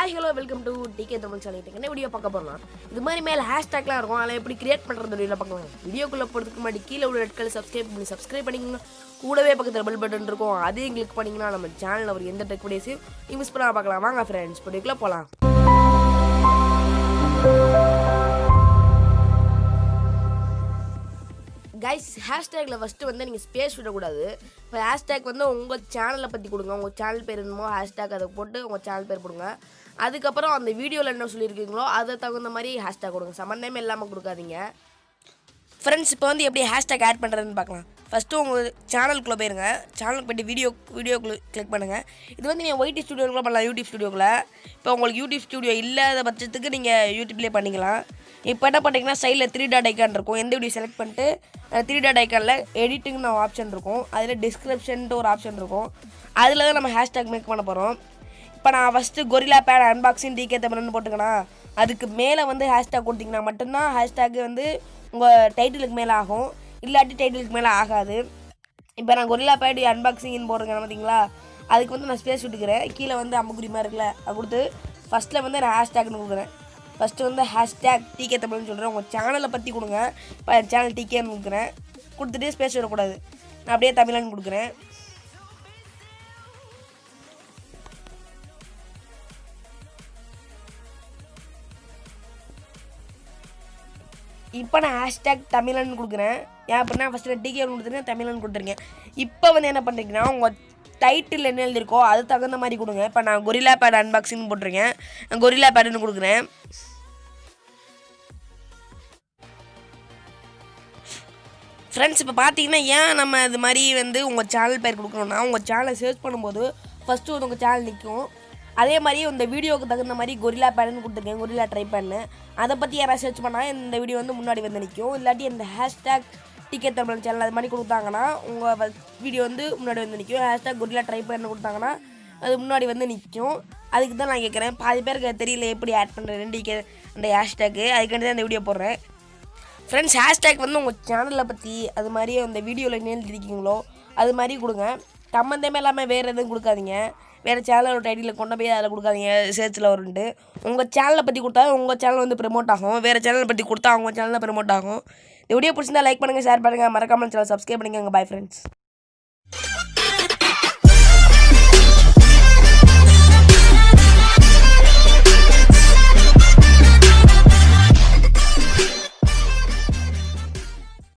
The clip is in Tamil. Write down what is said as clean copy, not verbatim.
Hi hello welcome to DK Tamil channel. என்ன வீடியோ பார்க்க போறோம்? இது மாதிரி மேலே ஹேஷ்டாக்லாம் இருக்கும், அதில் எப்படி கிரியேட் பண்ணுறது வீடியோ பார்க்கலாம். வீடியோக்குள்ளே போகிறதுக்கு முன்னாடி கீழே உள்ள ரெட் கலர் சப்ஸ்கிரைப் பண்ணிக்கோங்க. கூடவே பக்கத்தில் பெல் பட்டன் இருக்கும், அதையும் கிளிக் பண்ணிங்கன்னா நம்ம சேனலில் ஒரு எந்த டெக் வீடியோஸையும் நீங்கள் மிஸ் பண்ணால் பார்க்கலாம். வாங்க ஃப்ரெண்ட்ஸ், வீடியோக்குள்ளே போகலாம். கைஸ், ஹேஷ்டேக்கில் ஃபஸ்ட்டு வந்து நீங்கள் ஸ்பேஸ் விடக்கூடாது. இப்போ ஹேஷ்டேக் வந்து உங்கள் சேனலை பற்றி கொடுங்க. உங்கள் சேனல் பேர் என்னமோ ஹேஷ்டேக் அதை போட்டு உங்கள் சேனல் பேர் கொடுங்க. அதுக்கப்புறம் அந்த வீடியோவில் என்ன சொல்லியிருக்கீங்களோ அதை தகுந்த மாதிரி ஹேஷ்டேக் கொடுங்க. சம்மந்தமே இல்லாமல் கொடுக்காதீங்க. ஃப்ரெண்ட்ஸ், இப்போ வந்து எப்படி ஹேஷ்டேக் ஆட் பண்ணுறதுன்னு பார்க்கலாம். ஃபஸ்ட்டு உங்கள் சேனலுக்குள்ளே போயிருங்க. சேனலுக்கு போய்ட்டு வீடியோக்குள்ளே கிளிக் பண்ணுங்கள். இது வந்து நீங்கள் ஒய்டி ஸ்டுடியோக்குள்ளே பண்ணலாம், யூடியூப் ஸ்டுடியோக்குள்ளே. இப்போ உங்களுக்கு யூடியூப் ஸ்டுடியோ இல்லாத பட்சத்துக்கு நீங்கள் யூடியூப்லேயே பண்ணிக்கலாம். இப்போ என்ன பண்ணிங்கன்னா சைடில் 3 டாட் ஐக்கான் இருக்கும். எந்த வீடியோ செலக்ட் பண்ணிட்டு 3 டாட் ஐக்கானில் எடிட்டிங்னு ஒரு ஆப்ஷன் இருக்கும். அதில் டிஸ்கிரிப்ஷன்ட்டு ஒரு ஆப்ஷன் இருக்கும். அதில் தான் நம்ம ஹேஷ்டேக் மேக் பண்ண போகிறோம். இப்போ நான் first gorilla pad unboxing D தமிழ்னு போட்டுக்கணா, அதுக்கு மேலே வந்து ஹேஷ்டேக் கொடுத்தீங்கன்னா மட்டும்தான் ஹேஷ்டேக் வந்து உங்கள் டைட்டிலுக்கு மேலே ஆகும், இல்லாட்டி டைட்டிலுக்கு மேலே ஆகாது. இப்போ நான் கொரில்லா பேட் அன்பாக்சிங்னு போடுறேன் பார்த்தீங்களா, அதுக்கு வந்து நான் ஸ்பேஸ் விட்டுக்கிறேன். கீழே வந்து அம்புக்குறிமா இருக்குல்ல, அது கொடுத்து ஃபஸ்ட்டில் வந்து நான் ஹேஷ்டேக்னு கொடுக்குறேன். ஃபஸ்ட்டு வந்து ஹேஷ்டேக் டிகே தமிழ்னு சொல்கிறேன். உங்கள் சேனலை பற்றி கொடுங்க. இப்போ என் சேனல் டிகேன்னு கொடுக்குறேன். கொடுத்துட்டு ஸ்பேஸ் விடக்கூடாது. நான் அப்படியே தமிழன்னு கொடுக்குறேன். இப்போ நான் ஹேஷ்டேக் தமிழன்னு கொடுக்குறேன். ஏன் அப்படின்னா ஃபஸ்ட்டு டிகேன்னு கொடுத்துருக்கேன், தமிழன்னு கொடுத்துருக்கேன். இப்போ வந்து என்ன பண்ணுறீங்கன்னா உங்கள் டைட்டில் என்ன எழுதிருக்கோ அது தகுந்த மாதிரி கொடுங்க. இப்போ நான் கொரில்லா பேட் அன்பாக்சிங் போட்டிருக்கேன், கொரில்லா பேடுன்னு கொடுக்குறேன். ஃப்ரெண்ட்ஸ், இப்போ பார்த்தீங்கன்னா ஏன் நம்ம இது மாதிரி வந்து உங்கள் சேனல் பேர் கொடுக்கணுன்னா, உங்கள் சேனலை சர்ச் பண்ணும்போது ஃபஸ்ட்டு வந்து உங்கள் சேனல் நிற்கும். அதே மாதிரி இந்த வீடியோவுக்கு தகுந்த மாதிரி கொரில்லா பேடுன்னு கொடுத்துருக்கேன், கொரில்லா ட்ரை பண்ணு. அதை பற்றி யாராவது சர்ச் பண்ணால் இந்த வீடியோ வந்து முன்னாடி வந்து நிற்கும். இல்லாட்டி இந்த ஹேஷ்டேக் டிகே தமிழ் சேனல் அது மாதிரி கொடுத்தாங்கன்னா உங்கள் வீடியோ வந்து முன்னாடி வந்து நிற்கும். ஹேஷ்டேக் கொரில்லா ட்ரை பண்ணு கொடுத்தாங்கன்னா அது முன்னாடி வந்து நிற்கும். அதுக்கு தான் நான் கேட்குறேன். பாதி பேருக்கு தெரியல எப்படி ஆட் பண்ணுறேன் டிகே அந்த ஹேஷ்டேக்கு, அதுக்காண்டி தான் இந்த வீடியோ போடுறேன். ஃப்ரெண்ட்ஸ், ஹேஷ்டேக் வந்து உங்கள் சேனலில் பற்றி அது மாதிரி அந்த வீடியோவில் என்ன எழுதிருக்கீங்களோ அது மாதிரி கொடுங்க. சம்மந்தமே இல்லாமல் வேறு எதுவும் கொடுக்காதீங்க. வேறு சேனலோட டைட்டில் கொண்டு போய் அதில் கொடுக்காதீங்க, சர்ச்சில் வரும்ட்டு. உங்கள் சேனலை பற்றி கொடுத்தா உங்கள் சேனல் வந்து ப்ரமோட் ஆகும். வேறு சேனலை பற்றி கொடுத்தா அவங்க சேனலில் ப்ரமோட் ஆகும். இந்த வீடியோ பிடிச்சிருந்தா லைக் பண்ணுங்கள், ஷேர் பண்ணுங்கள், மறக்காமல் சேனல் சப்ஸ்கிரைப் பண்ணிக்கோங்க. Bye friends.